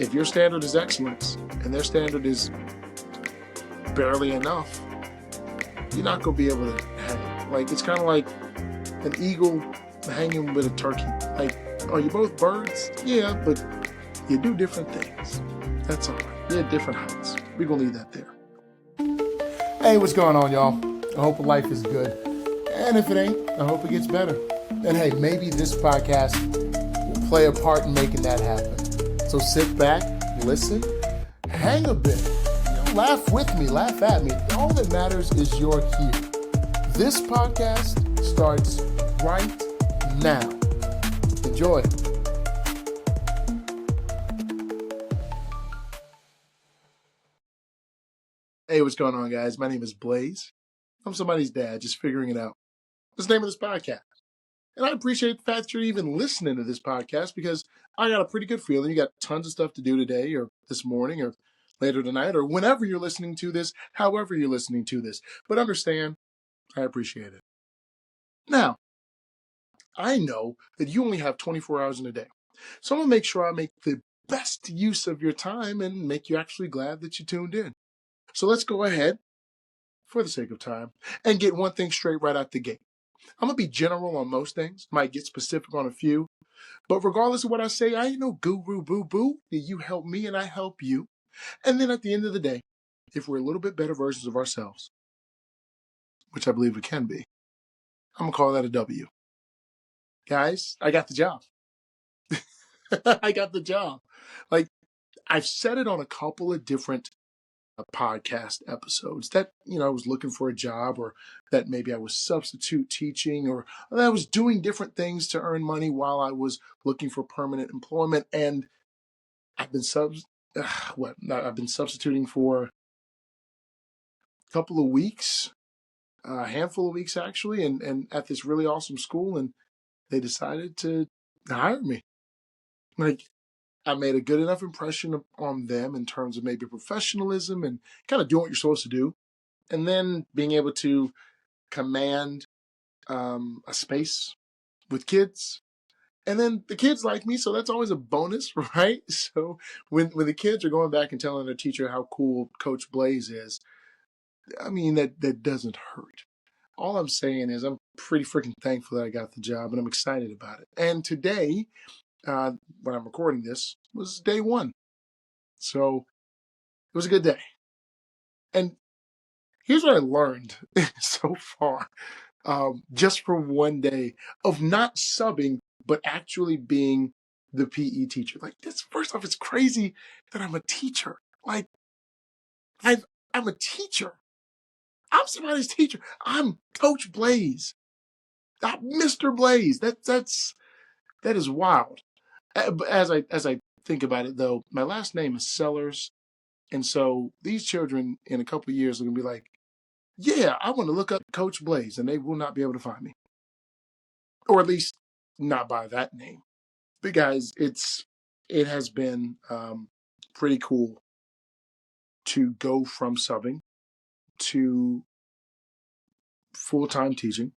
if your standard is excellence and their standard is barely enough, you're not going to be able to hang. Like, it's kind of like an eagle hanging with a turkey. Like, are you both birds? Yeah, but you do different things. That's all right. You're at different heights. We're going to leave that there. Hey, what's going on, y'all? I hope life is good. And if it ain't, I hope it gets better. And hey, maybe this podcast will play a part in making that happen. So sit back, listen, hang a bit, laugh with me, laugh at me. All that matters is you're here. This podcast starts right now. Enjoy. Hey, what's going on, guys? My name is Blaze. I'm somebody's dad, just figuring it out. That's the name of this podcast. And I appreciate the fact that you're even listening to this podcast, because I got a pretty good feeling you got tons of stuff to do today or this morning or later tonight or whenever you're listening to this, however you're listening to this. But understand, I appreciate it. Now, I know that you only have 24 hours in a day. So I'm going to make sure I make the best use of your time and make you actually glad that you tuned in. So let's go ahead, for the sake of time, and get one thing straight right out the gate. I'm going to be general on most things, might get specific on a few, but regardless of what I say, I ain't no guru boo-boo. You help me and I help you. And then at the end of the day, if we're a little bit better versions of ourselves, which I believe we can be, I'm going to call that a W. Guys, I got the job. I got the job. Like, I've said it on a couple of different podcast episodes that, I was looking for a job, or that maybe I was substitute teaching, or that I was doing different things to earn money while I was looking for permanent employment. And I've been I've been substituting for a couple of weeks, a handful of weeks actually, and at this really awesome school, and they decided to hire me. Like, I made a good enough impression on them in terms of maybe professionalism and kind of doing what you're supposed to do. And then being able to command a space with kids. And then the kids like me, so that's always a bonus, right? So when the kids are going back and telling their teacher how cool Coach Blaze is, I mean, that doesn't hurt. All I'm saying is I'm pretty freaking thankful that I got the job, and I'm excited about it. And today, when I'm recording this, was day one. So it was a good day. And here's what I learned so far, just from one day of not subbing, but actually being the PE teacher. Like, this, first off, it's crazy that I'm a teacher. Like, I'm a teacher. I'm somebody's teacher. I'm Coach Blaze. I'm Mr. Blaze. That is wild. But as I think about it, though, my last name is Sellers. And so these children in a couple of years are going to be like, yeah, I want to look up Coach Blaze, and they will not be able to find me. Or at least not by that name. But guys, it has been pretty cool to go from subbing to full-time teaching.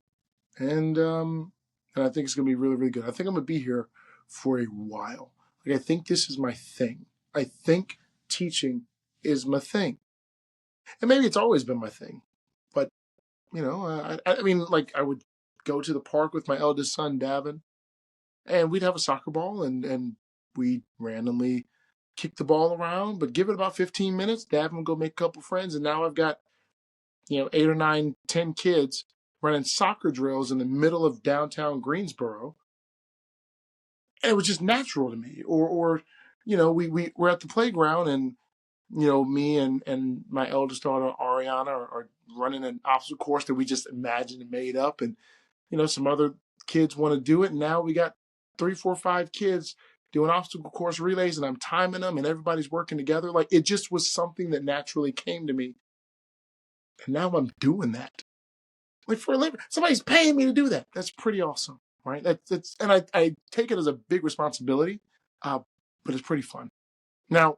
And I think it's going to be really, really good. I think I'm going to be here for a while. Like, I think this is my thing. I think teaching is my thing. And maybe it's always been my thing. But, I mean, like, I would go to the park with my eldest son, Davin, and we'd have a soccer ball, and we'd randomly kick the ball around, but give it about 15 minutes, Davin would go make a couple friends, and now I've got, 8 or 9, 10 kids running soccer drills in the middle of downtown Greensboro. And it was just natural to me. Or we were at the playground, and me and my eldest daughter Ariana are running an obstacle course that we just imagined and made up, and some other kids want to do it, and now we got 3, 4, 5 kids doing obstacle course relays, and I'm timing them, and everybody's working together. Like, it just was something that naturally came to me, and now I'm doing that, like, for a living. Somebody's paying me to do that. That's pretty awesome, right? That's and I take it as a big responsibility, but it's pretty fun. Now,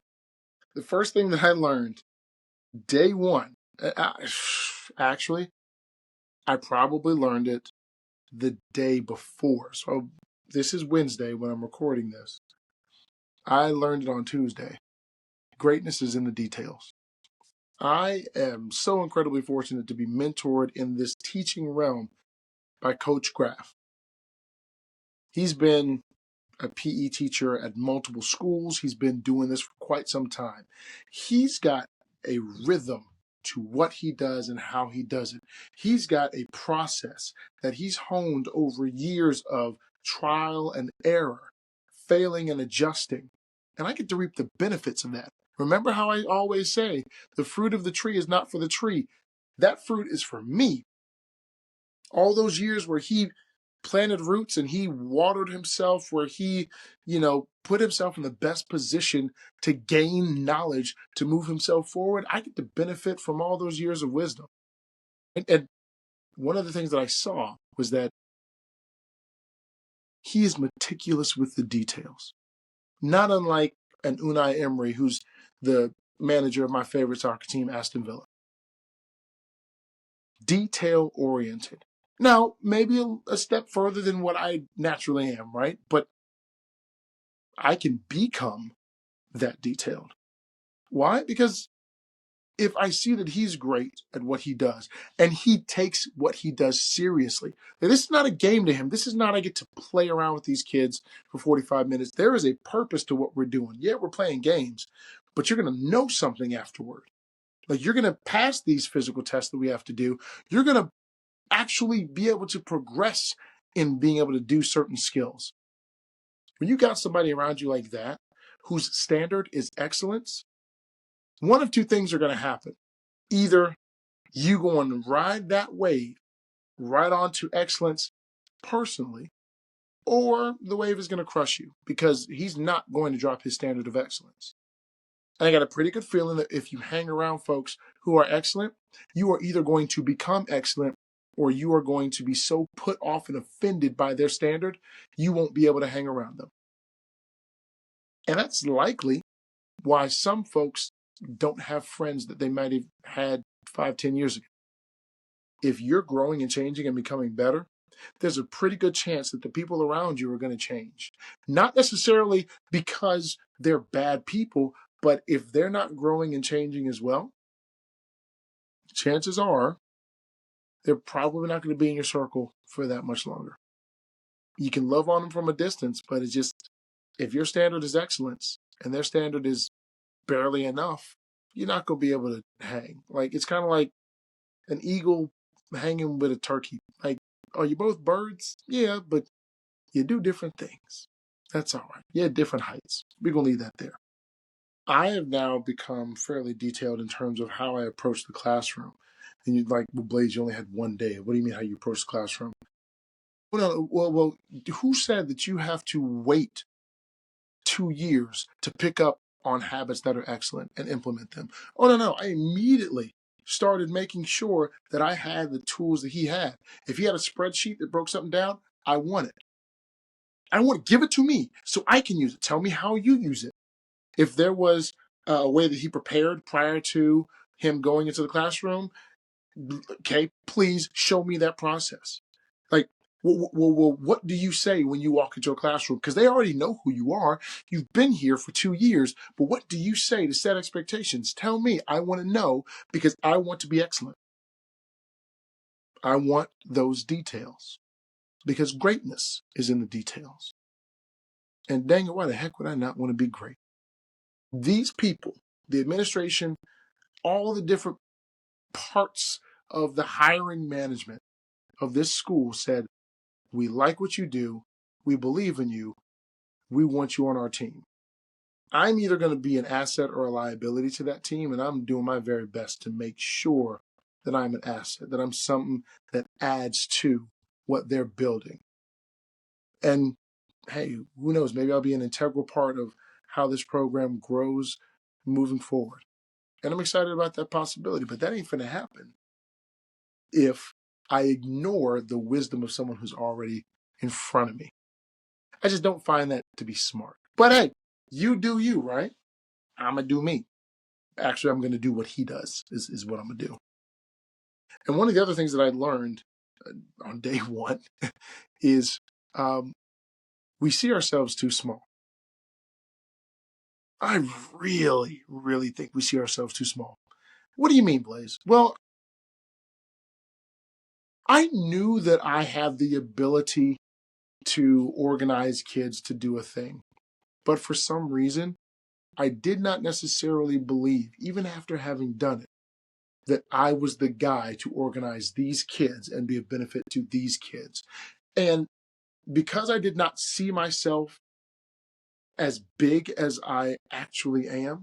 the first thing that I learned day one, actually, I probably learned it the day before. So this is Wednesday when I'm recording this. I learned it on Tuesday. Greatness is in the details. I am so incredibly fortunate to be mentored in this teaching realm by Coach Graff. He's been a PE teacher at multiple schools. He's been doing this for quite some time. He's got a rhythm to what he does and how he does it. He's got a process that he's honed over years of trial and error, failing and adjusting. And I get to reap the benefits of that. Remember how I always say the fruit of the tree is not for the tree. That fruit is for me. All those years where he planted roots and he watered himself, where he, put himself in the best position to gain knowledge to move himself forward, I get to benefit from all those years of wisdom. And one of the things that I saw was that he is meticulous with the details, not unlike an Unai Emery, who's the manager of my favorite soccer team, Aston Villa. Detail oriented. Now, maybe a step further than what I naturally am, right? But I can become that detailed. Why? Because if I see that he's great at what he does and he takes what he does seriously, now this is not a game to him. This is not I get to play around with these kids for 45 minutes. There is a purpose to what we're doing. Yeah, we're playing games, but you're going to know something afterward. Like you're going to pass these physical tests that we have to do. You're going to actually be able to progress in being able to do certain skills. When you got somebody around you like that, whose standard is excellence, one of two things are going to happen. Either you going to ride that wave right onto excellence personally, or the wave is going to crush you because he's not going to drop his standard of excellence. And I got a pretty good feeling that if you hang around folks who are excellent, you are either going to become excellent or you are going to be so put off and offended by their standard, you won't be able to hang around them. And that's likely why some folks don't have friends that they might have had 5-10 years ago. If you're growing and changing and becoming better, there's a pretty good chance that the people around you are going to change. Not necessarily because they're bad people, but if they're not growing and changing as well, chances are they're probably not going to be in your circle for that much longer. You can love on them from a distance, but it's just, if your standard is excellence and their standard is barely enough, you're not going to be able to hang. Like, it's kind of like an eagle hanging with a turkey. Like, are you both birds? Yeah, but you do different things. That's all right. Yeah, different heights. We're going to leave that there. I have now become fairly detailed in terms of how I approach the classroom. And you're like, well, Blaze, you only had one day. What do you mean how you approach the classroom? Well, who said that you have to wait 2 years to pick up on habits that are excellent and implement them? Oh, no. I immediately started making sure that I had the tools that he had. If he had a spreadsheet that broke something down, I want it. I want to give it to me so I can use it. Tell me how you use it. If there was a way that he prepared prior to him going into the classroom, okay, please show me that process. Like, well, what do you say when you walk into a classroom? Because they already know who you are. You've been here for 2 years, but what do you say to set expectations? Tell me. I want to know because I want to be excellent. I want those details because greatness is in the details. And dang it, why the heck would I not want to be great? These people, the administration, all the different parts of the hiring management of this school said, we like what you do. We believe in you. We want you on our team. I'm either going to be an asset or a liability to that team, and I'm doing my very best to make sure that I'm an asset, that I'm something that adds to what they're building. And hey, who knows? Maybe I'll be an integral part of how this program grows moving forward. And I'm excited about that possibility, but that ain't going to happen if I ignore the wisdom of someone who's already in front of me. I just don't find that to be smart. But hey, you do you, right? I'm going to do me. Actually, I'm going to do what he does, is what I'm going to do. And one of the other things that I learned on day one is we see ourselves too small. I really, really think we see ourselves too small. What do you mean, Blaze? Well, I knew that I had the ability to organize kids to do a thing, but for some reason, I did not necessarily believe, even after having done it, that I was the guy to organize these kids and be of benefit to these kids. And because I did not see myself as big as I actually am,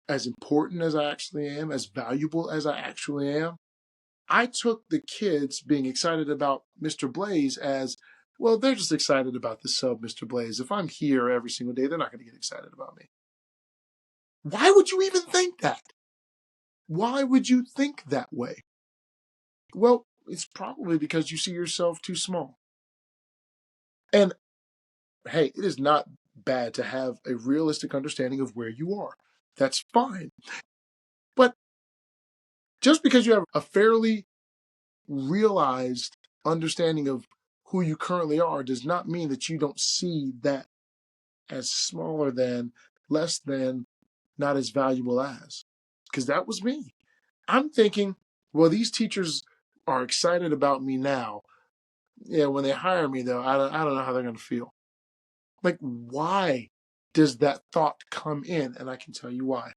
as important as I actually am, as valuable as I actually am, I took the kids being excited about Mr. Blaze as, well, they're just excited about the sub, Mr. Blaze. If I'm here every single day, they're not going to get excited about me. Why would you even think that? Why would you think that way? Well, it's probably because you see yourself too small. And hey, it is not bad to have a realistic understanding of where you are. That's fine. But just because you have a fairly realized understanding of who you currently are does not mean that you don't see that as smaller than, less than, not as valuable as. Because that was me. I'm thinking, well, these teachers are excited about me now. Yeah, when they hire me, though, I don't know how they're going to feel. Like, why does that thought come in? And I can tell you why.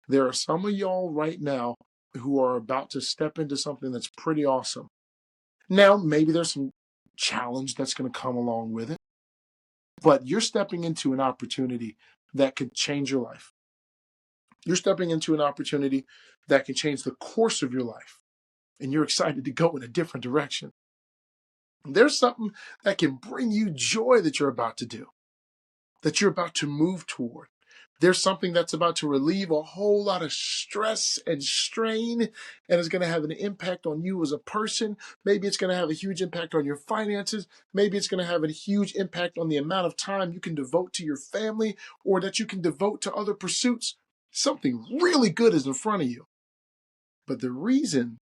There are some of y'all right now who are about to step into something that's pretty awesome. Now, maybe there's some challenge that's going to come along with it, but you're stepping into an opportunity that could change your life. You're stepping into an opportunity that can change the course of your life, and you're excited to go in a different direction. There's something that can bring you joy that you're about to do, that you're about to move toward. There's something that's about to relieve a whole lot of stress and strain, and it's going to have an impact on you as a person. Maybe it's going to have a huge impact on your finances. Maybe it's going to have a huge impact on the amount of time you can devote to your family or that you can devote to other pursuits. Something really good is in front of you. But the reason,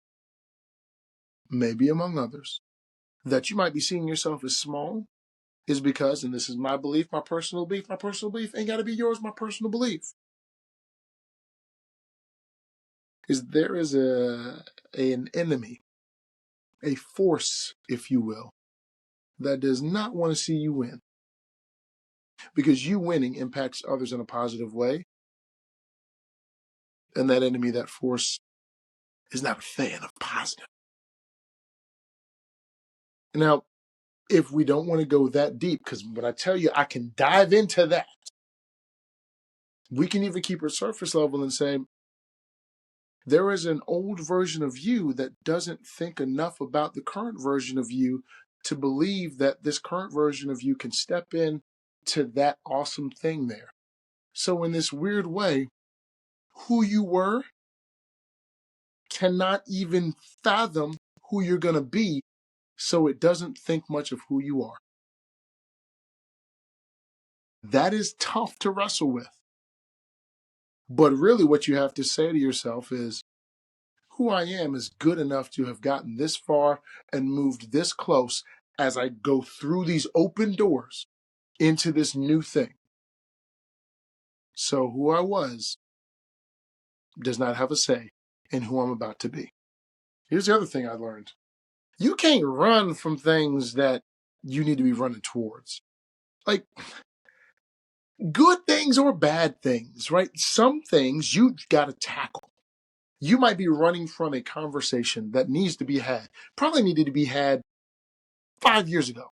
maybe among others, that you might be seeing yourself as small is because, and this is my belief, my personal belief ain't got to be yours, my personal belief, is there is an enemy, a force, if you will, that does not want to see you win. Because you winning impacts others in a positive way. And that enemy, that force, is not a fan of positive. Now, if we don't want to go that deep, because when I tell you I can dive into that, we can even keep it surface level and say, there is an old version of you that doesn't think enough about the current version of you to believe that this current version of you can step in to that awesome thing there. So in this weird way, who you were cannot even fathom who you're going to be, so it doesn't think much of who you are. That is tough to wrestle with. But really what you have to say to yourself is, who I am is good enough to have gotten this far and moved this close as I go through these open doors into this new thing. So who I was does not have a say in who I'm about to be. Here's the other thing I learned. You can't run from things that you need to be running towards. Like, good things or bad things, right? Some things you got to tackle. You might be running from a conversation that needs to be had, probably needed to be had 5 years ago,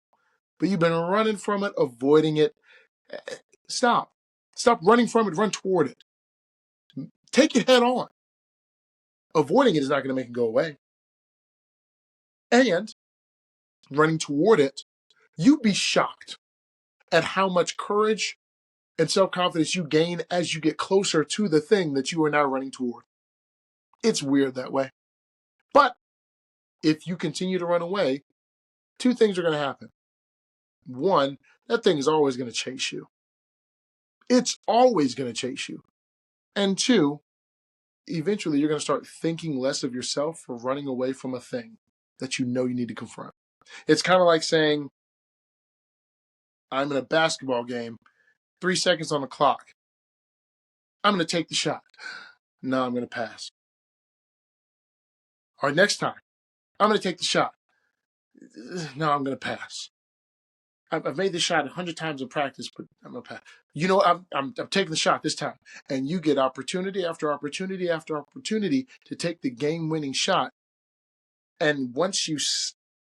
but you've been running from it, avoiding it. Stop. Stop running from it, run toward it. Take it head on. Avoiding it is not going to make it go away. And running toward it, you'd be shocked at how much courage and self-confidence you gain as you get closer to the thing that you are now running toward. It's weird that way. But if you continue to run away, two things are going to happen. One, that thing is always going to chase you. It's always going to chase you. And two, eventually you're going to start thinking less of yourself for running away from a thing that you know you need to confront. It's kind of like saying, I'm in a basketball game, 3 seconds on the clock. I'm going to take the shot. No, I'm going to pass. All right, next time, I'm going to take the shot. No, I'm going to pass. I've made this shot 100 times in practice, but I'm going to pass. I'm taking the shot this time. And you get opportunity after opportunity after opportunity to take the game-winning shot. And once you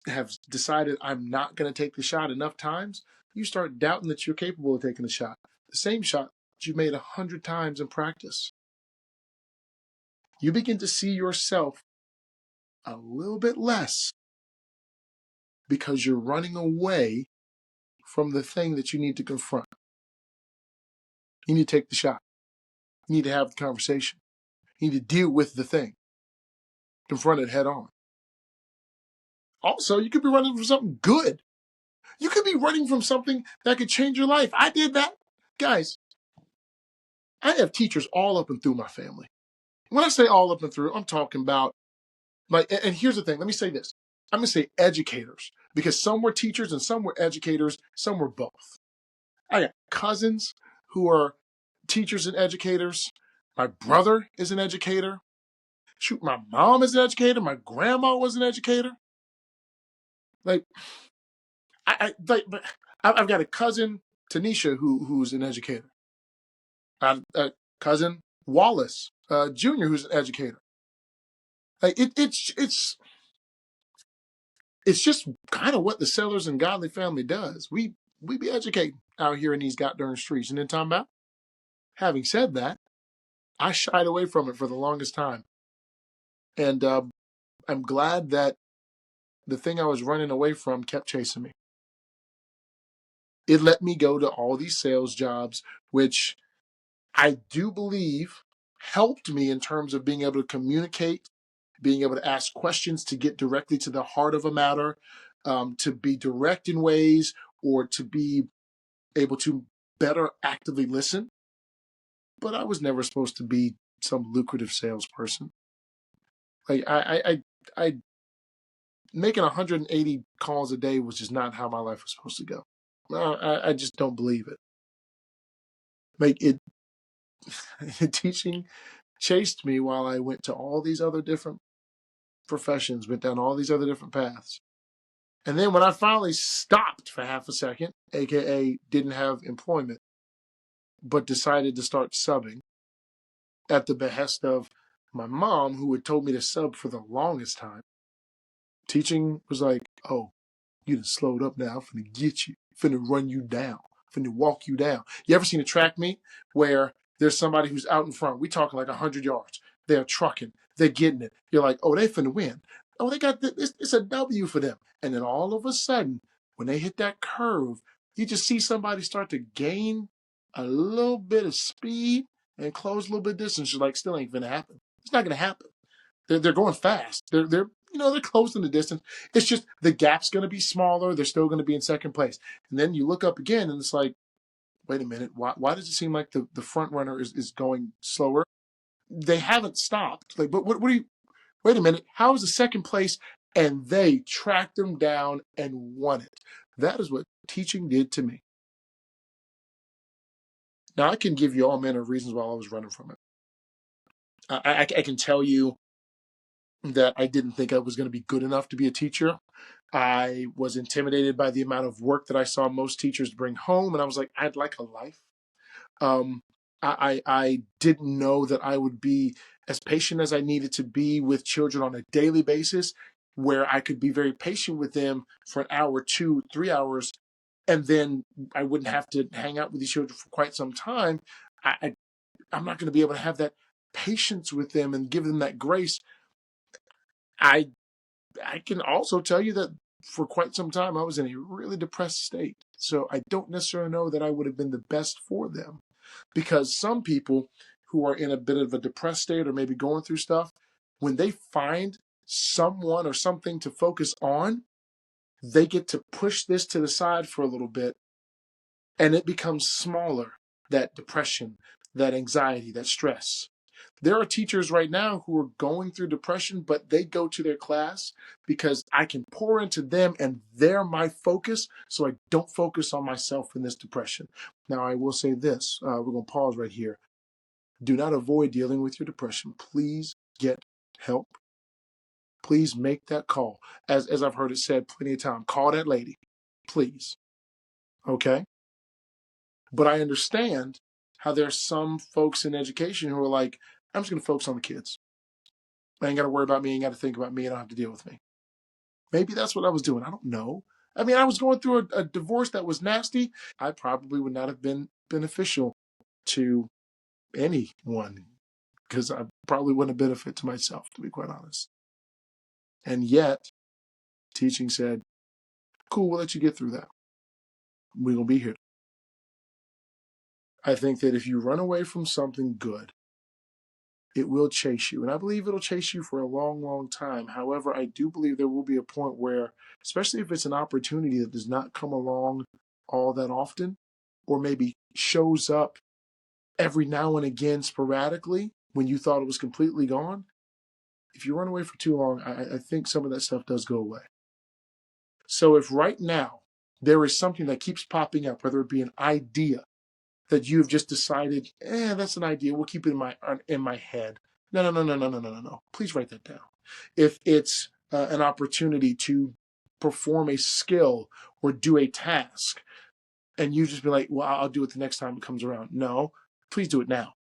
have decided I'm not going to take the shot enough times, you start doubting that you're capable of taking the shot. The same shot that you made 100 times in practice. You begin to see yourself a little bit less because you're running away from the thing that you need to confront. You need to take the shot. You need to have the conversation. You need to deal with the thing. Confront it head on. Also, you could be running from something good. You could be running from something that could change your life. I did that. Guys, I have teachers all up and through my family. When I say all up and through, I'm talking about, like, and here's the thing. Let me say this. I'm going to say educators, because some were teachers and some were educators. Some were both. I got cousins who are teachers and educators. My brother is an educator. Shoot, my mom is an educator. My grandma was an educator. Like, I've got a cousin, Tanisha, who's an educator. A cousin, Wallace Jr., who's an educator. Like, it's just kind of what the Sellers and Godly family does. We be educating out here in these goddamn streets. And then talking about, having said that, I shied away from it for the longest time. And I'm glad that the thing I was running away from kept chasing me. It let me go to all these sales jobs, which I do believe helped me in terms of being able to communicate, being able to ask questions, to get directly to the heart of a matter, to be direct in ways, or to be able to better actively listen. But I was never supposed to be some lucrative salesperson. Like I making 180 calls a day was just not how my life was supposed to go. I just don't believe it. Like it, teaching chased me while I went to all these other different professions, went down all these other different paths. And then when I finally stopped for half a second, aka didn't have employment, but decided to start subbing at the behest of my mom, who had told me to sub for the longest time, teaching was like, oh, you done slowed up now. I'm finna get you. Finna run you down. Finna walk you down. You ever seen a track meet where there's somebody who's out in front? We talking like 100 yards. They're trucking. They're getting it. You're like, oh, they finna win. Oh, they got this. It's a W for them. And then all of a sudden, when they hit that curve, you just see somebody start to gain a little bit of speed and close a little bit of distance. You're like, still ain't gonna happen. It's not gonna happen. They're going fast. They're closing the distance. It's just the gap's going to be smaller. They're still going to be in second place. And then you look up again, and it's like, wait a minute. Why does it seem like the front runner is going slower? They haven't stopped. Like, but what do you? Wait a minute. How is the second place? And they tracked them down and won it. That is what teaching did to me. Now I can give you all manner of reasons why I was running from it. I can tell you that I didn't think I was going to be good enough to be a teacher. I was intimidated by the amount of work that I saw most teachers bring home, and I was like, I'd like a life. Um, I didn't know that I would be as patient as I needed to be with children on a daily basis, where I could be very patient with them for an hour, 2, 3 hours, and then I wouldn't have to hang out with these children for quite some time. I'm not going to be able to have that patience with them and give them that grace. I I can also tell you that for quite some time I was in a really depressed state. So I don't necessarily know that I would have been the best for them, because some people who are in a bit of a depressed state or maybe going through stuff, when they find someone or something to focus on, they get to push this to the side for a little bit, and it becomes smaller, that depression, that anxiety, that stress. There are teachers right now who are going through depression, but they go to their class because I can pour into them and they're my focus, so I don't focus on myself in this depression. Now, I will say this, we're going to pause right here. Do not avoid dealing with your depression. Please get help. Please make that call. As I've heard it said plenty of times, call that lady, please. Okay? But I understand how there's some folks in education who are like, I'm just going to focus on the kids. I ain't got to worry about me. I ain't got to think about me. I don't have to deal with me. Maybe that's what I was doing. I don't know. I mean, I was going through a divorce that was nasty. I probably would not have been beneficial to anyone because I probably wouldn't have benefit to myself, to be quite honest. And yet, teaching said, cool, we'll let you get through that. We're going to be here. I think that if you run away from something good, it will chase you. And I believe it'll chase you for a long, long time. However, I do believe there will be a point where, especially if it's an opportunity that does not come along all that often, or maybe shows up every now and again sporadically when you thought it was completely gone, if you run away for too long, I think some of that stuff does go away. So if right now there is something that keeps popping up, whether it be an idea that you've just decided, that's an idea, we'll keep it in my head. No. Please write that down. If it's an opportunity to perform a skill or do a task, and you just be like, well, I'll do it the next time it comes around. No, please do it now.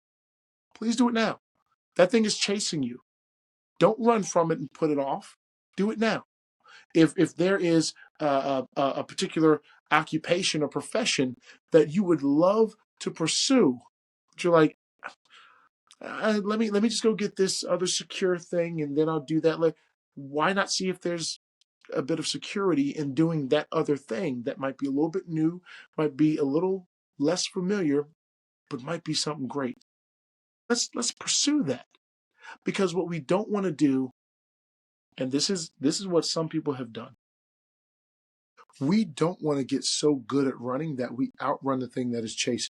Please do it now. That thing is chasing you. Don't run from it and put it off. Do it now. If there is a particular occupation or profession that you would love to pursue, but you're like, let me just go get this other secure thing and then I'll do that. Like, why not see if there's a bit of security in doing that other thing that might be a little bit new, might be a little less familiar, but might be something great. Let's pursue that. Because what we don't want to do, and this is what some people have done, we don't want to get so good at running that we outrun the thing that is chasing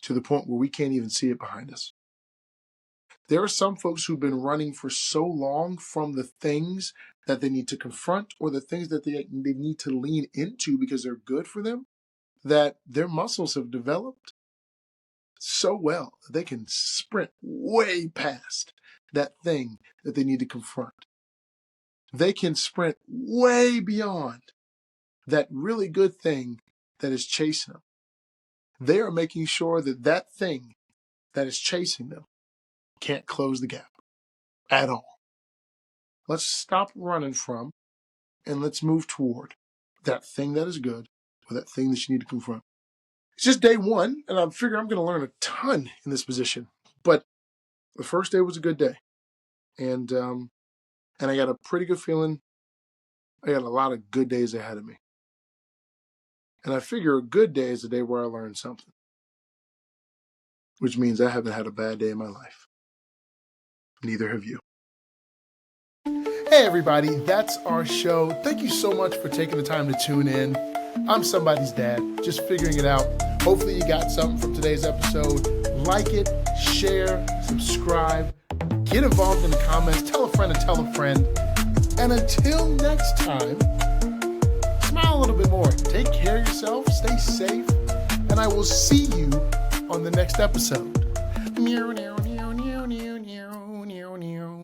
to the point where we can't even see it behind us. There are some folks who've been running for so long from the things that they need to confront or the things that they need to lean into because they're good for them, that their muscles have developed so well that they can sprint way past that thing that they need to confront. They can sprint way beyond that really good thing that is chasing them. They are making sure that that thing that is chasing them can't close the gap at all. Let's stop running from and let's move toward that thing that is good or that thing that you need to confront. It's just day one, and I figure I'm going to learn a ton in this position. But the first day was a good day. And I got a pretty good feeling I got a lot of good days ahead of me. And I figure a good day is a day where I learn something, which means I haven't had a bad day in my life. Neither have you. Hey everybody, that's our show. Thank you so much for taking the time to tune in. I'm somebody's dad, just figuring it out. Hopefully you got something from today's episode. Like it, share, subscribe, get involved in the comments, tell a friend and tell a friend. And until next time, smile a little bit more. Take care of yourself, stay safe, and I will see you on the next episode.